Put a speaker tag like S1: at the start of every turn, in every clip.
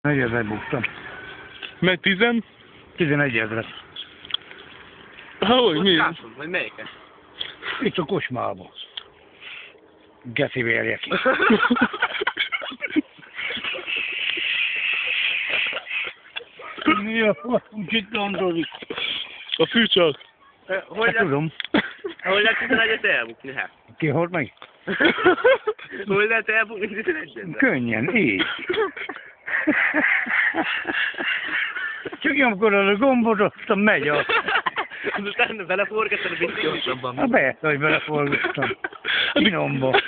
S1: 4000 buktam.
S2: Meg
S1: 11 000.
S2: Hogy mi?
S3: Vagy melyiket?
S1: Itt a kocsmában. Geci vérjek. Mi a faszunk itt gondolik?
S2: A fűcsak.
S3: Hogy
S1: Tudom.
S3: lehet 11-et elbukni, hát?
S1: Ki halt meg?
S3: Hogy lehet elbukni 11-et?
S1: Könnyen, így. Csak nyomkodod a gombot, aztán megy a...
S3: Utána beleforgatod a biciklit gyorsabban.
S1: Hát persze, hogy beleforgattam. Finomba.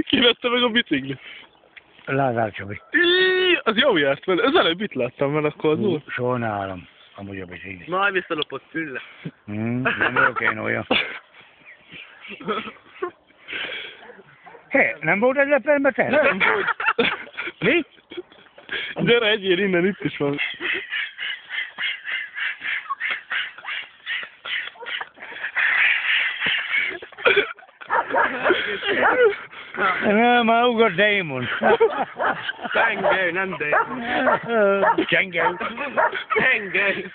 S2: Ki vette meg a biciklit?
S1: Lázár Csabi.
S2: Az jó járt vele. Az előbb itt láttam vele, akkor az úr.
S1: Soha nálam. Amúgy a biciklit.
S3: Majd visszalopott Fülle.
S1: Nem vagyok én olyan. Hé, nem volt ez lepelme te?
S2: Nem volt.
S1: Mi?
S2: Gyere, egyél innen, itt is van.
S1: Nem, már ugat Damon.
S3: Tengely, nem Damon.
S1: Csengely.
S3: Tengely.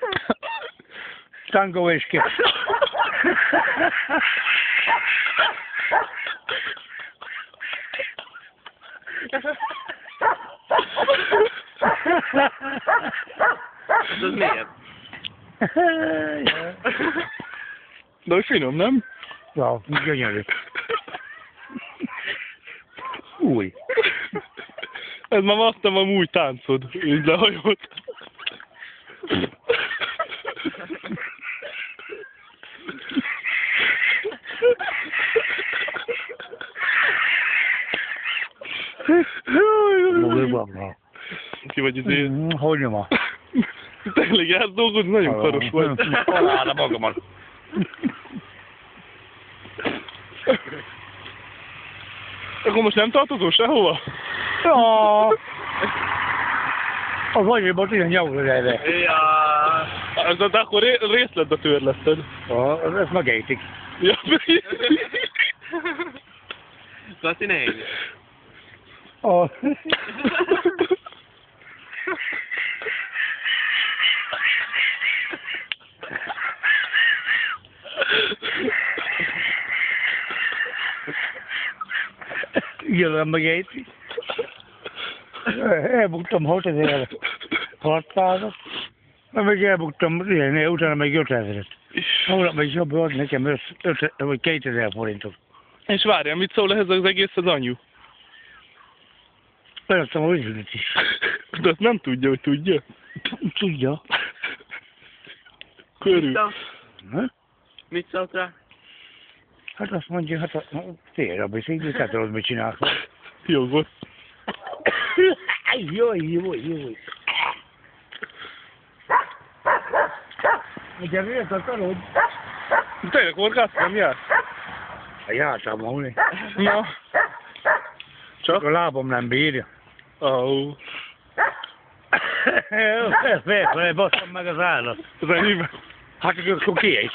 S1: Tango és ki.
S3: Ez miért?
S2: De hogy finom, nem?
S1: Ja, gyönyörű. Új.
S2: Ez már adtam a új táncod, így lehajolt. Ki vagy izé?
S1: Hogy nyoma?
S2: Tényleg jársz dolgozni, nagyon karos vagy.
S1: Halálra magamat.
S2: Akkor most nem tartozol sehova?
S1: Ja. A vagyéban ilyen nyavul erre.
S3: Ja.
S2: De akkor részletbe törleszted.
S1: Ez megejtik.
S2: Ja,
S3: Kati nehéz.
S1: Igen, megejtik. Elbuktam 6000 600-at. Meg elbuktam, utána meg 5000-et. Holnap meg jobb ad nekem 2000 forintot.
S2: És várjál, mit szól ehhez az egész az anyu?
S1: Beadtam a üzlet is.
S2: De azt nem tudja, hogy tudja.
S1: Tudja.
S2: Körül.
S3: Mit szólt rá?
S1: Hát azt mondja, hát a tényleg a biciklit, hát tudod, mit csinálsz.
S2: Jogos.
S1: Jaj. Ugye miért akarod?
S2: Tényleg horgász nem jár?
S1: Jártam volna.
S2: Na. Csak?
S1: A lábam nem bírja.
S2: Ó.
S1: Felfelé basszom meg az állat.
S2: Az enyémben.
S1: Hát akkor kiégy.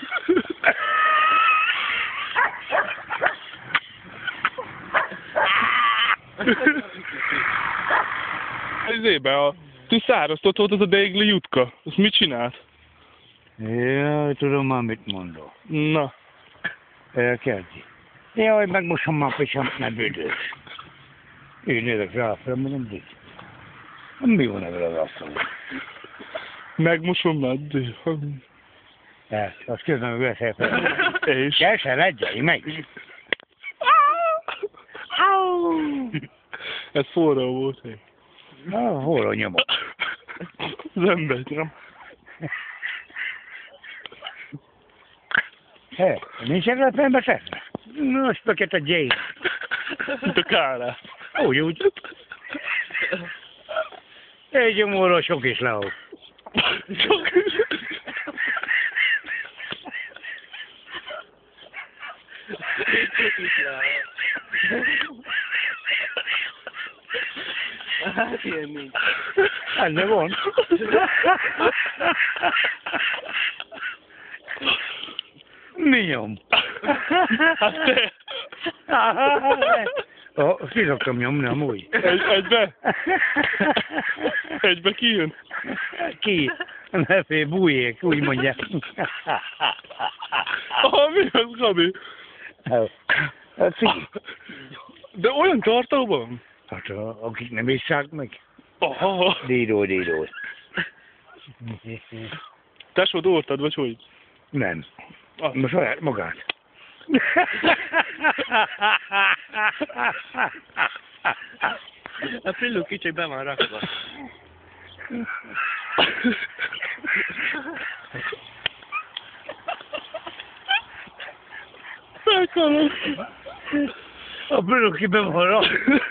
S2: Ezébe ti szárasztott volt az a Deigli Jutka. Azt mit csinált?
S1: Jaj, tudom már mit mondok.
S2: Na.
S1: Elkezdi. Jaj, megmosom már pisamt, mert büdös. Én nézek rá, mondom, hogy mi van ebben az asztalon?
S2: Megmosom meddig.
S1: Azt kérdem, hogy beszéltem.
S2: És?
S1: Kell se legyelj meg.
S2: Ez forró volt.
S1: Na, hol a nyomok?
S2: Az ember, nem?
S1: Hé, nincs ebben a fennbe szedve? Most pöket a Jane.
S2: Itt a kárát.
S1: Úgy. Egy gyomorra sok is lehol.
S3: Hát ilyen nincs.
S1: Enne van. Mi nyom?
S2: Hát te.
S1: Ki szoktam nyomni amúgy.
S2: Egybe? Egybe kijön?
S1: Ki? Lefé, bújék, úgy mondják.
S2: Mi az, Gabi? De olyan tartóban?
S1: Hát akik nem isszák meg.
S2: Aha.
S1: Dídó.
S2: Tesód oltad, vagy hogy?
S1: Nem.
S2: Az.
S1: Most saját magát.
S3: A pillú kicsi be van rakva.
S2: Felkalom.
S1: A bőröki be van rakva.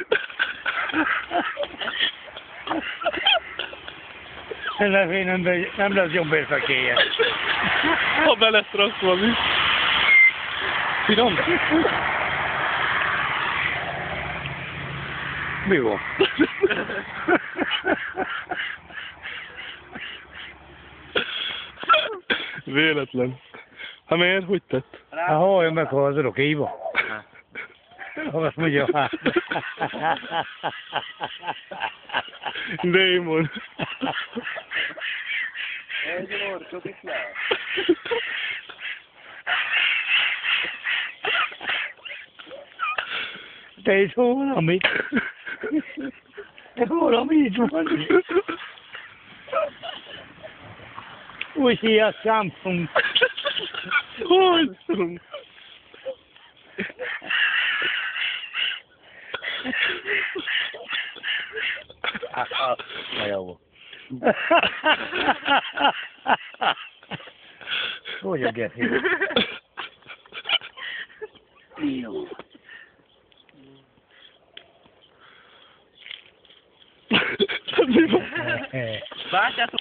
S1: Lefé nem lesz jobb érfekélye.
S2: Ha be lesz rakva, mi? Finom?
S1: Mi van?
S2: Véletlen. Hát miért? Hogy tett?
S1: Ahol meg ha az örökéiba. Azt mondja,
S2: Démon.
S3: Egy orcsot is le.
S1: te is valami. Te valami itt van. Úgy hívják Samsung.
S2: Hogy?
S1: Na jó. Hogy a geci? Jó.
S3: Várjátok!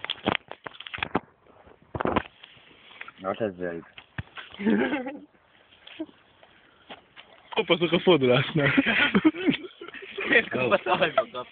S1: Na tezzeljük.
S2: Kopaszok a fodrásznál.
S3: Miért kapott a hajba kap?